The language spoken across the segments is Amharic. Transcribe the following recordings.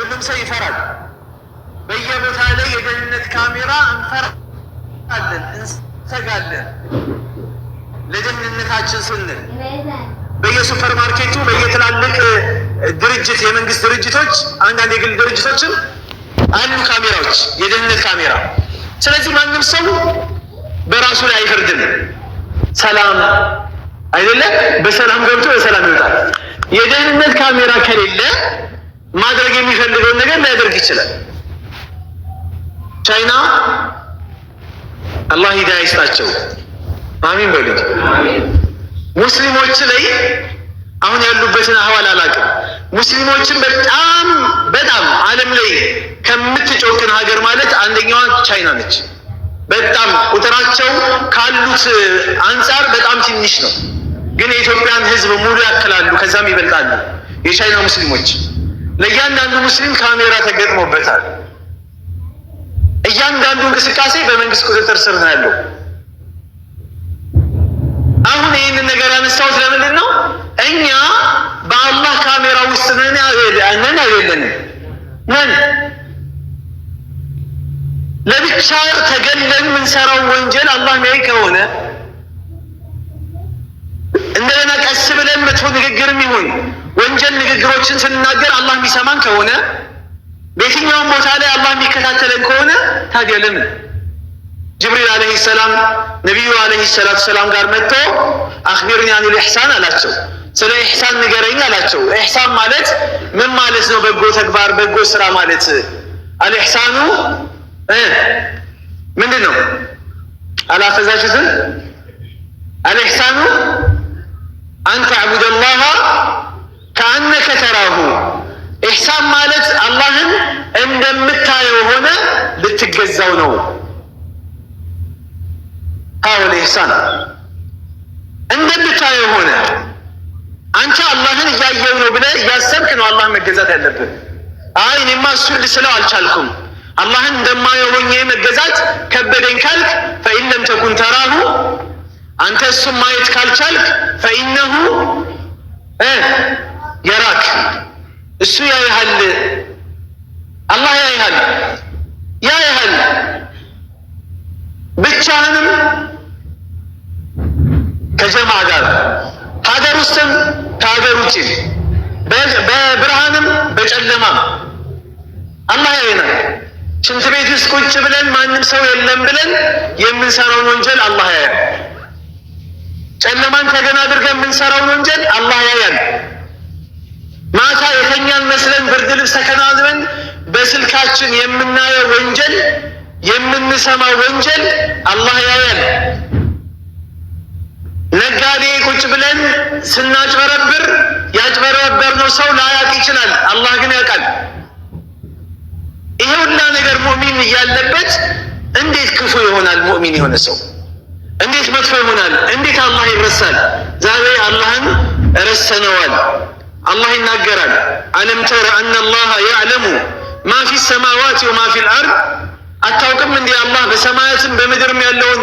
ሁሉም ሰው ይፈራል። በየቦታ ላይ የደህንነት ካሜራ እንፈራለን፣ እንሰጋለን ለደህንነታችን ስንል። በየሱፐር ማርኬቱ በየትላልቅ ድርጅት የመንግስት ድርጅቶች አንዳንድ የግል ድርጅቶችም አሉ ካሜራዎች፣ የደህንነት ካሜራ። ስለዚህ ማንም ሰው በራሱ ላይ አይፈርድም። ሰላም አይደለ? በሰላም ገብቶ በሰላም ይወጣል። የደህንነት ካሜራ ከሌለ ማድረግ የሚፈልገውን ነገር ሊያደርግ ይችላል። ቻይና አላህ ሂዳያ ይስጣቸው፣ አሚን በሉት። ሙስሊሞች ላይ አሁን ያሉበትን አህዋል አላውቅም። ሙስሊሞችን በጣም ዓለም ላይ ከምትጮክን ሀገር ማለት አንደኛዋ ቻይና ነች። በጣም ቁጥራቸው ካሉት አንጻር በጣም ትንሽ ነው፣ ግን የኢትዮጵያን ሕዝብ ሙሉ ያክላሉ፣ ከዛም ይበልጣሉ። የቻይና ሙስሊሞች ለእያንዳንዱ ሙስሊም ካሜራ ተገጥሞበታል። እያንዳንዱ እንቅስቃሴ በመንግስት ቁጥጥር ስር ነው ያለው። አሁን ይህንን ነገር ያነሳሁት ለምንድን ነው? እኛ በአላህ ካሜራ ውስጥ ነን አይደለንም? ነን። ለብቻ ተገለን የምንሰራው ወንጀል አላህ ሚያይ ከሆነ እንደገና ቀስ ብለን መጥፎ ንግግርም ይሁን ወንጀል ንግግሮችን ስንናገር አላህ የሚሰማን ከሆነ በየትኛውም ቦታ ላይ አላህ የሚከታተለን ከሆነ ታዲያ ለምን? ጅብሪል አለይሂ ሰላም ነቢዩ አለይሂ ሰላቱ ሰላም ጋር መጥቶ አኽቢርኒ አኒል ኢሕሳን አላቸው። ስለ ኢሕሳን ንገረኝ አላቸው። ኢሕሳን ማለት ምን ማለት ነው? በጎ ተግባር፣ በጎ ስራ ማለት። አልኢሕሳኑ ምንድን ነው? አላፈዛችሁትም? አልኢሕሳኑ አን ተዕቡደላህ ከአነከ ተራሁ። ኢሕሳን ማለት አላህን እንደምታየው ሆነ ልትገዛው ነው። ሀወል ኢሕሳን እንደምታየው ሆነ አንተ አላህን እያየው ነው ብለህ እያሰብክ ነው አላህን መገዛት ያለብን። አይ እኔማ እሱን ልስለው አልቻልኩም፣ አላህን እንደማየው ሆኜ መገዛት ከበደኝ ካልክ ፈኢን ለም ተኩን ተራሁ፣ አንተ እሱን ማየት ካልቻልክ ፈኢነሁ የራክ፣ እሱ ያይሃል፣ አላህ ያይሃል። ብቻህንም ከጀማ ጋር ሀገር ውስጥም ከሀገር ውጭም በብርሃንም በጨለማም አላህ ያየናል። ሽንት ቤት ውስጥ ቁጭ ብለን ማንም ሰው የለም ብለን የምንሰራውን ወንጀል አላህ ያያል። ጨለማን ተገና አድርገን የምንሰራውን ወንጀል አላህ ያያል። ማታ የተኛን መስለን ብርድ ልብስ ተከናንበን በስልካችን የምናየው ወንጀል፣ የምንሰማው ወንጀል አላህ ያያል። ነጋዴ ቁጭ ብለን ስናጭበረብር ያጭበረበርነው ሰው ላያቅ ይችላል፣ አላህ ግን ያውቃል። ይሄ ሁላ ነገር ሙእሚን እያለበት እንዴት ክፉ ይሆናል? ሙእሚን የሆነ ሰው እንዴት መጥፎ ይሆናል? እንዴት አላህ ይረሳል? ዛሬ አላህን ረሰነዋል። አላህ ይናገራል፣ አለም ተረ አነ አላህ ያዕለሙ ማ ፊ ሰማዋት ወማ ፊ ልአርድ። አታውቅም እንዲህ አላህ በሰማያትም በምድርም ያለውን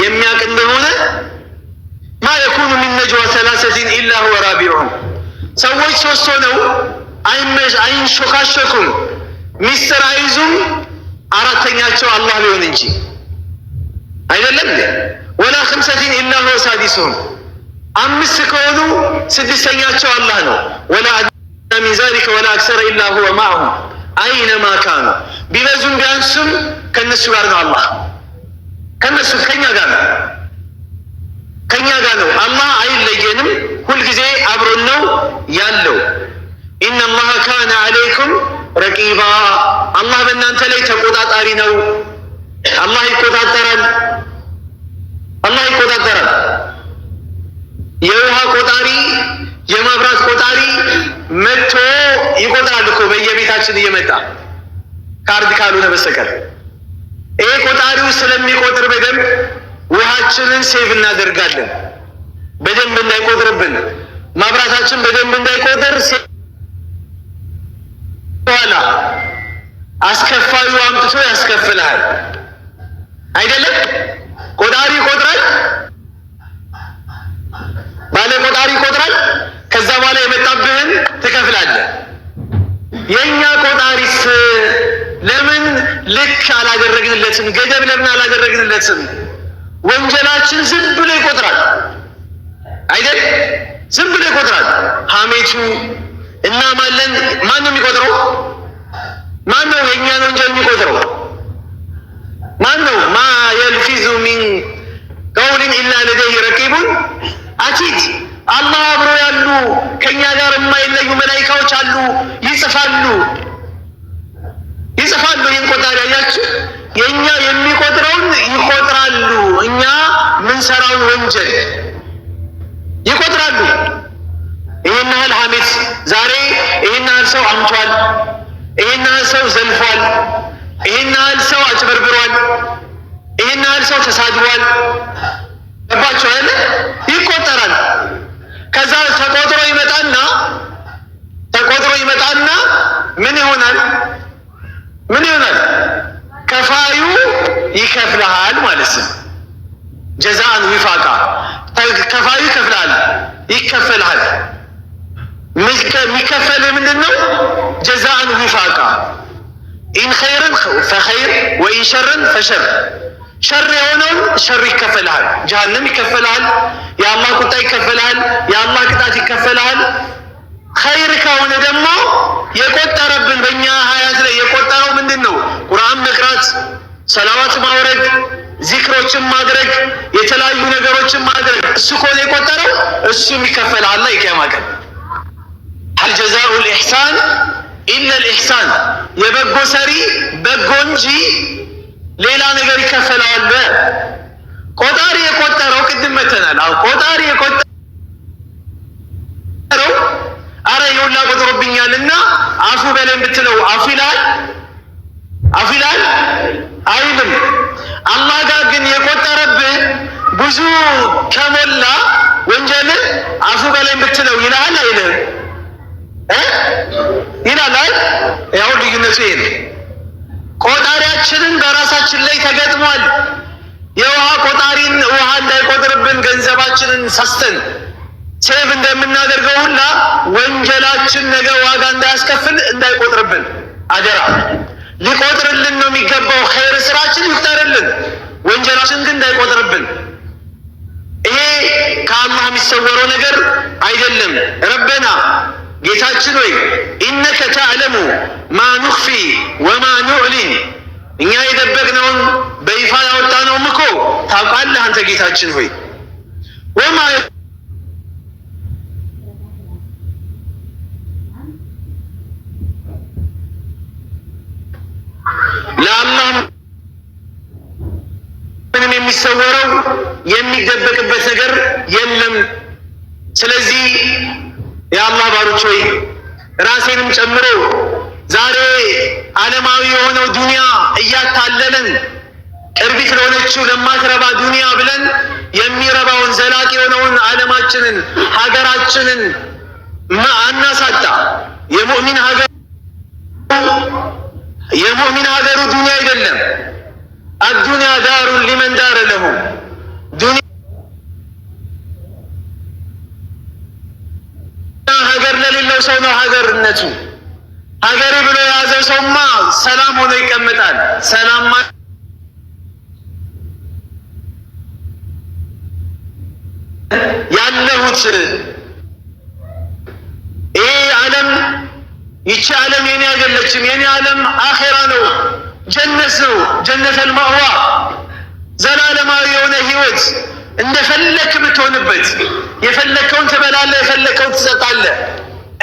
የሚያውቅ እንደሆነ። ማ የኩኑ ሚን ነጅዋ ሰላሰቲን ኢላ ሁወ ራቢዑሁም። ሰዎች ሶስት ሆነው አይንሾካሾኩም፣ ሚስጥር አይዙም፣ አራተኛቸው አላህ ቢሆን እንጂ አይደለም እንዴ? ወላ ኸምሰቲን ኢላ ሁወ ሳዲሱሁም። አምስት ከሆኑ ስድስተኛቸው አላህ ነው። ወላ አድና ሚን ዛሊከ ወላ አክሰረ ኢላ ሁወ ማዐሁም አይነማ ካኑ። ቢበዙም ቢያንሱም ከነሱ ጋር ነው አላህ። ከኛ ጋር ነው፣ ከኛ ጋር ነው። አላህ አይለየንም፣ ሁልጊዜ አብሮን ነው ያለው። ኢነላህ ካነ ዐለይኩም ረቂባ። አላህ በእናንተ ላይ ተቆጣጣሪ ነው። አላህ ይቆጣጠራል። የውሃ ቆጣሪ፣ የመብራት ቆጣሪ መጥቶ ይቆጥራል እኮ በየቤታችን እየመጣ ካርድ ካልሆነ በስተቀር። ይሄ ቆጣሪው ስለሚቆጥር በደንብ ውሃችንን ሴቭ እናደርጋለን፣ በደንብ እንዳይቆጥርብን። መብራታችን በደንብ እንዳይቆጥር ኋላ አስከፋዩ አምጥቶ ያስከፍልሃል። አይደለም? ቆጣሪ ይቆጥራል፣ ባለ ቆጣሪ ይቆጥራል። ከዛ በኋላ የመጣብህን ትከፍላለህ። የኛ ቆጣሪስ ለምን ልክ አላደረግንለትም? ገደብ ለምን አላደረግንለትም? ወንጀላችን ዝም ብሎ ይቆጥራል አይደል? ዝም ብሎ ይቆጥራል። ሐሜቱ እና ማለን ማን ነው የሚቆጥረው? ማን ነው የኛን ወንጀል የሚቆጥረው? ማን ነው? ማ የልፊዙ ሚን ቀውሊን ኢላ ለደይሂ ረቂቡን አቲድ። አላህ አብሮ ያሉ ከኛ ጋር የማይለዩ መላኢካዎች አሉ፣ ይጽፋሉ። ይህን ቆጣሪ አያችሁ? የኛ የሚቆጥረውን ይቆጥራሉ። እኛ ምንሰራውን ወንጀል ይቆጥራሉ። ይሄን ያህል ሐሜት ዛሬ ይሄን ያህል ሰው አምቷል፣ ይሄን ያህል ሰው ዘልፏል፣ ይሄን ያህል ሰው አጭበርብሯል፣ ይሄን ያህል ሰው ተሳድቧል። ገባችሁ አይደል? ይቆጠራል። ከዛ ተቆጥሮ ይመጣና ምን ይሆናል? ከፋዩ ይከፍልሃል ማለት ነው። ጀዛአን ዊፋቃ ከፋዩ ይከፍልሃል። የሚከፈል ምንድን ነው? ጀዛአን ዊፋቃ ኢን ኸይረን ፈኸይር ወኢን ሸረን ፈሸር። ሸር የሆነውን ሸር ይከፈልሃል፣ ጀሃነም ይከፈልሃል፣ የአላህ ቁጣ ይከፈልሃል፣ የአላህ ቅጣት ይከፈልሃል። ኸይር ከሆነ ደግሞ የቆጠረብን በእኛ ሀያት ላይ የቆጠረው ምንድን ነው? ቁርአን መቅራት፣ ሰላዋት ማውረድ፣ ዚክሮችን ማድረግ፣ የተለያዩ ነገሮችን ማድረግ። እሱ ከሆነ የቆጠረው እሱም ይከፈልሃል የቂያማ ቀን። ሀል ጀዛኡል ኢሕሳን ኢለል ኢሕሳን። የበጎ ሰሪ በጎ እንጂ ሌላ ነገር ይከፈለዋል። ቆጣሪ የቆጠረው ቅድም መተናል። ቆጣሪ የቆጠረው አረ የሁላ ቆጥሮብኛልና አፉ በለን ብትለው አፉ ይላል አይልም። አላህ ጋር ግን የቆጠረብህ ብዙ ከሞላ ወንጀል አፉ በለን ብትለው ይላል አይልም? ይላል አይደል? ያው ልዩነቱ ይሄ ነው። ቆጣሪያችንን በራሳችን ላይ ተገጥሟል። የውሃ ቆጣሪን ውሃ እንዳይቆጥርብን ገንዘባችንን ሰስተን ሴቭ እንደምናደርገው ሁላ ወንጀላችን ነገ ዋጋ እንዳያስከፍል እንዳይቆጥርብን አደራ። ሊቆጥርልን ነው የሚገባው። ኸይር ስራችን ይቁጠርልን፣ ወንጀላችን ግን እንዳይቆጥርብን። ይሄ ከአላህ የሚሰወረው ነገር አይደለም። ረበና ጌታችን ሆይ ኢነከ ተዕለሙ ማ ኑኽፊ ወማ ኑዕሊን፣ እኛ የደበቅነውን በይፋ ያወጣነውም እኮ ታውቃለህ አንተ ጌታችን ሆይ። ወማ ለአላህ ምንም የሚሰወረው የሚደበቅበት ነገር የለም። ስለዚህ የአላህ ባሮች ሆይ ራሴንም ጨምሮ ዛሬ ዓለማዊ የሆነው ዱንያ እያታለለን ቅርቢት ለሆነችው ለማትረባ ዱንያ ብለን የሚረባውን ዘላቂ የሆነውን ዓለማችንን ሀገራችንን አናሳጣ። የሙእሚን ሀገሩ ዱንያ አይደለም። አዱንያ ዳሩን ሊመን ዳረ ለሁ። ሀገር ለሌለው ሰው ነው ሀገርነቱ። ሀገሬ ብሎ የያዘው ሰውማ ሰላም ሆኖ ይቀመጣል። ሰላም ያለሁት ይሄ ዓለም ይቺ ዓለም የኔ አይደለችም። የኔ ዓለም አኼራ ነው፣ ጀነት ነው፣ ጀነተል ማእዋ ዘላለማዊ የሆነ ህይወት እንደፈለክ የምትሆንበት። የፈለከውን ትበላለህ፣ የፈለከውን ትሰጣለህ፣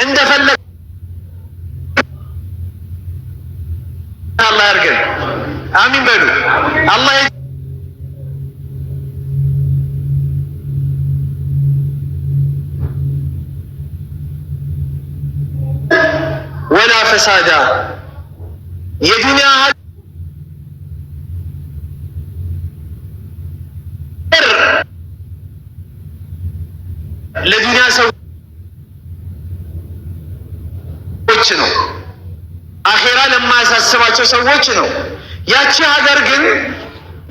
እንደፈለክ። አላህ ያርገን። አሚን በሉ። አላህ ወላ ፈሳዳ የዱንያ ለዱንያ ሰዎች ነው። አኼራ ለማያሳስባቸው ሰዎች ነው። ያቺ ሀገር ግን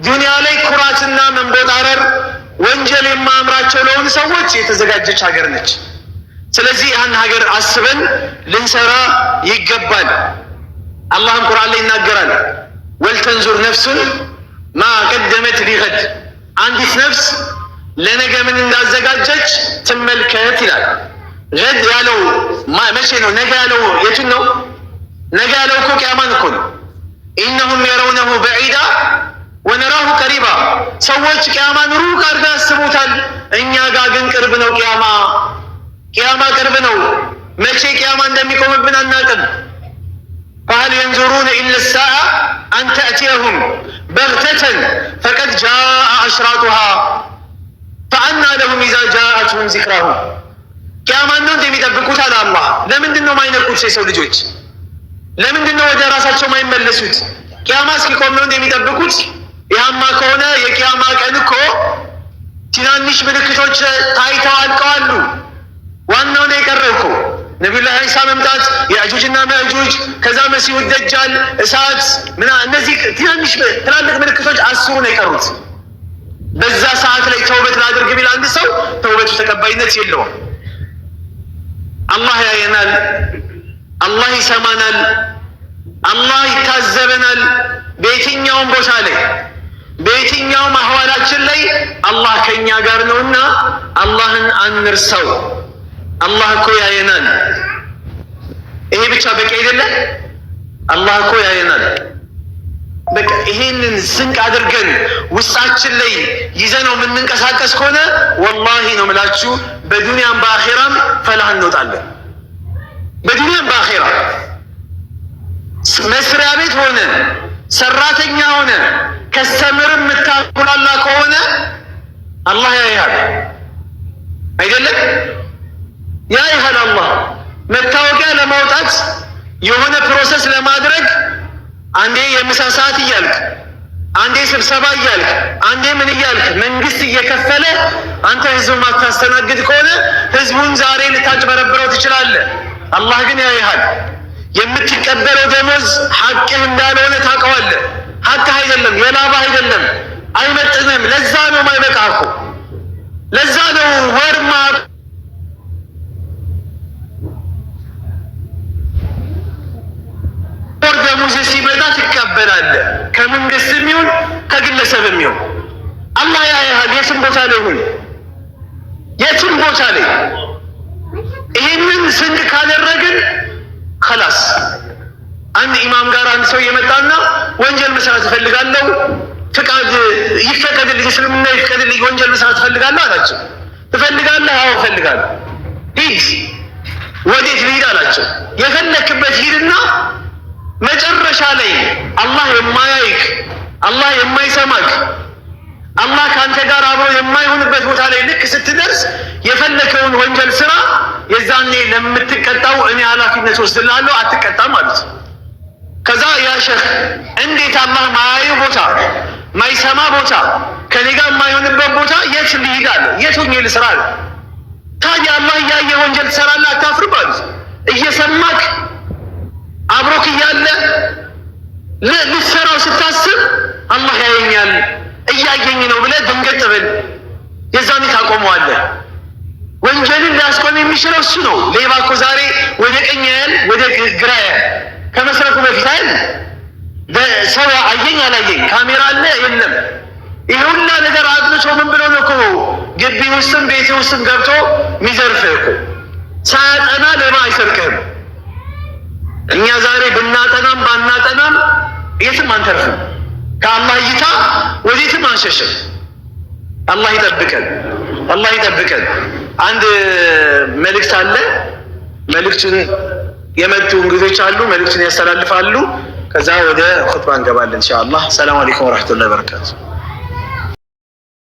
ዱንያ ላይ ኩራትና መንቦጣረር ወንጀል የማያምራቸው ለሆኑ ሰዎች የተዘጋጀች ሀገር ነች። ስለዚህ ያን ሀገር አስበን ልንሰራ ይገባል። አላህም ቁርአን ላይ ይናገራል ወልተንዙር ነፍሱን ማ ቀደመት ሊገድ፣ አንዲት ነፍስ ለነገ ምን እንዳዘጋጀች ትመልከት ይላል። ገድ ያለው መቼ ነው? ነገ ያለው የቱን ነው? ነገ ያለው እኮ ቂያማን እኮ ነው። ኢነሁም የረውነሁ በዒዳ ወነራሁ ቀሪባ። ሰዎች ቂያማን ሩቅ አድርገው ያስቡታል፣ እኛ ጋር ግን ቅርብ ነው። ቂያማ ቅርብ ነው። መቼ ቂያማ እንደሚቆምብን አናውቅም። ፈሀል የንዙሩነ ኢለ ሳዓ አን ተእቲየሁም በግተተን ፈቀድ ጃአ አሽራጡሃ ፈአና ለሁም ኢዛ ጃአትሁም ዚክራሁም። ቂያማን ነው እንደሚጠብቁት አለ አላህ። ለምንድን ነው ማይነቁት? የሰው ልጆች ለምንድን ነው ወደ ራሳቸው ማይመለሱት? ቂያማ እስኪቆም ነው እንደሚጠብቁት? ያማ ከሆነ የቂያማ ቀን እኮ ትናንሽ ምልክቶች ታይተው አልቀዋሉ። ዋናው ነው የቀረው እኮ ነቢዩላህ ዒሳ መምጣት፣ የአጁጅና መአጁጅ፣ ከዛ መሲሁ ደጃል፣ እሳት እነዚህ ትናንሽ ትላልቅ ምልክቶች 10 ነው የቀሩት። በዛ ሰዓት ላይ ተውበት ላድርግ ቢል አንድ ሰው ተውበቱ ተቀባይነት የለውም። አላህ ያየናል፣ አላህ ይሰማናል፣ አላህ ይታዘበናል። በየትኛውም ቦታ ላይ በየትኛውም አህዋላችን ላይ አላህ ከኛ ጋር ነውና አላህን አንርሳው። አላህ እኮ ያየናል። ይሄ ብቻ በቂ አይደለም። አላህ እኮ ያየናል። በቃ ይሄንን ስንቅ አድርገን ውስጣችን ላይ ይዘነው የምንንቀሳቀስ ከሆነ ወላሂ ነው የምላችሁ በዱንያም በአኺራም ፈላህ እንወጣለን። በዱንያም በአኺራ መስሪያ ቤት ሆነ ሰራተኛ ሆነ ከስተምርም የምታጉላላ ከሆነ አላህ ያያል አይደለም? ያያል አላህ። መታወቂያ ለማውጣት የሆነ ፕሮሰስ ለማድረግ አንዴ የምሳ ሰዓት እያልክ፣ አንዴ ስብሰባ እያልክ፣ አንዴ ምን እያልክ መንግስት እየከፈለ አንተ ህዝብ ማታስተናግድ ከሆነ ህዝቡን ዛሬ ልታጭበረብረው ትችላለህ። አላህ ግን ያይሃል። የምትቀበለው ደሞዝ ሐቅህ እንዳልሆነ ታውቀዋለህ። ሐቅህ አይደለም፣ የላባህ አይደለም፣ አይመጥንም። ለዛ ነው ማይበቃህ እኮ። ለዛ ነው ወርማ ደሞዝ ሲመጣ ትቀበላለህ። ከመንግስትም ይሁን ከግለሰብም ይሁን አላህ ያይሃል። የትም ቦታ ላይ ይሁን የትም ቦታ ላይ ይህንን ስንቅ ካደረግን خلاص አንድ ኢማም ጋር አንድ ሰው የመጣና ወንጀል መስራት እፈልጋለሁ፣ ፍቃድ ይፈቀድልኝ፣ እስልምና ይፈቀድልኝ፣ ወንጀል መስራት እፈልጋለሁ አላቸው። ትፈልጋለህ? አዎ እፈልጋለሁ። ሂድ። ወዴት ልሂድ አላቸው። የፈለክበት ሂድና መጨረሻ ላይ አላህ የማያይክ፣ አላህ የማይሰማክ፣ አላህ ከአንተ ጋር አብሮ የማይሆንበት ቦታ ላይ ልክ ስትደርስ የፈለከውን ወንጀል ስራ። የዛኔ ለምትቀጣው እኔ ኃላፊነት ወስድልሃለሁ፣ አትቀጣም ማለት ነው። ከዛ ያ ሸህ እንዴት አላህ ማያዩ ቦታ፣ ማይሰማ ቦታ፣ ከኔ ጋር የማይሆንበት ቦታ የት ልሂድ አለ? የት ሆኜ ልስራ አለ? ታዲያ አላህ እያየ ወንጀል ትሰራለህ አታፍርም ማለት እየሰማክ አብሮክ እያለ ልትሰራው ስታስብ አላህ ያየኛል እያየኝ ነው ብለህ ድንገት ብል የዛኔ ታቆመዋለህ። ወንጀልን ሊያስቆም የሚችለው እሱ ነው። ሌባ እኮ ዛሬ ወደ ቀኝ ያያል፣ ወደ ግራ ያያል። ከመስረቁ በፊት አይደል? ሰው አየኝ አላየኝ፣ ካሜራ አለ የለም፣ ይሄ ሁላ ነገር አጥንቶ ምን ብሎ ነው እኮ ግቢ ውስጥም ቤት ውስጥም ገብቶ የሚዘርፍህ እኮ። ሳያጠና ሌባ አይሰርቅህም። እኛ ዛሬ ብናጠናም ባናጠናም የትም አንተርፍም። ከአላህ እይታ ወዴትም አንሸሽም። አላህ ይጠብቀን፣ አላህ ይጠብቀን። አንድ መልእክት አለ። መልእክቱን የመጡ እንግዶች አሉ፣ መልእክቱን ያስተላልፋሉ። ከዛ ወደ ኹጥባ እንገባለን ኢንሻአላህ። ሰላም አለይኩም ወራህመቱላሂ ወበረካቱ።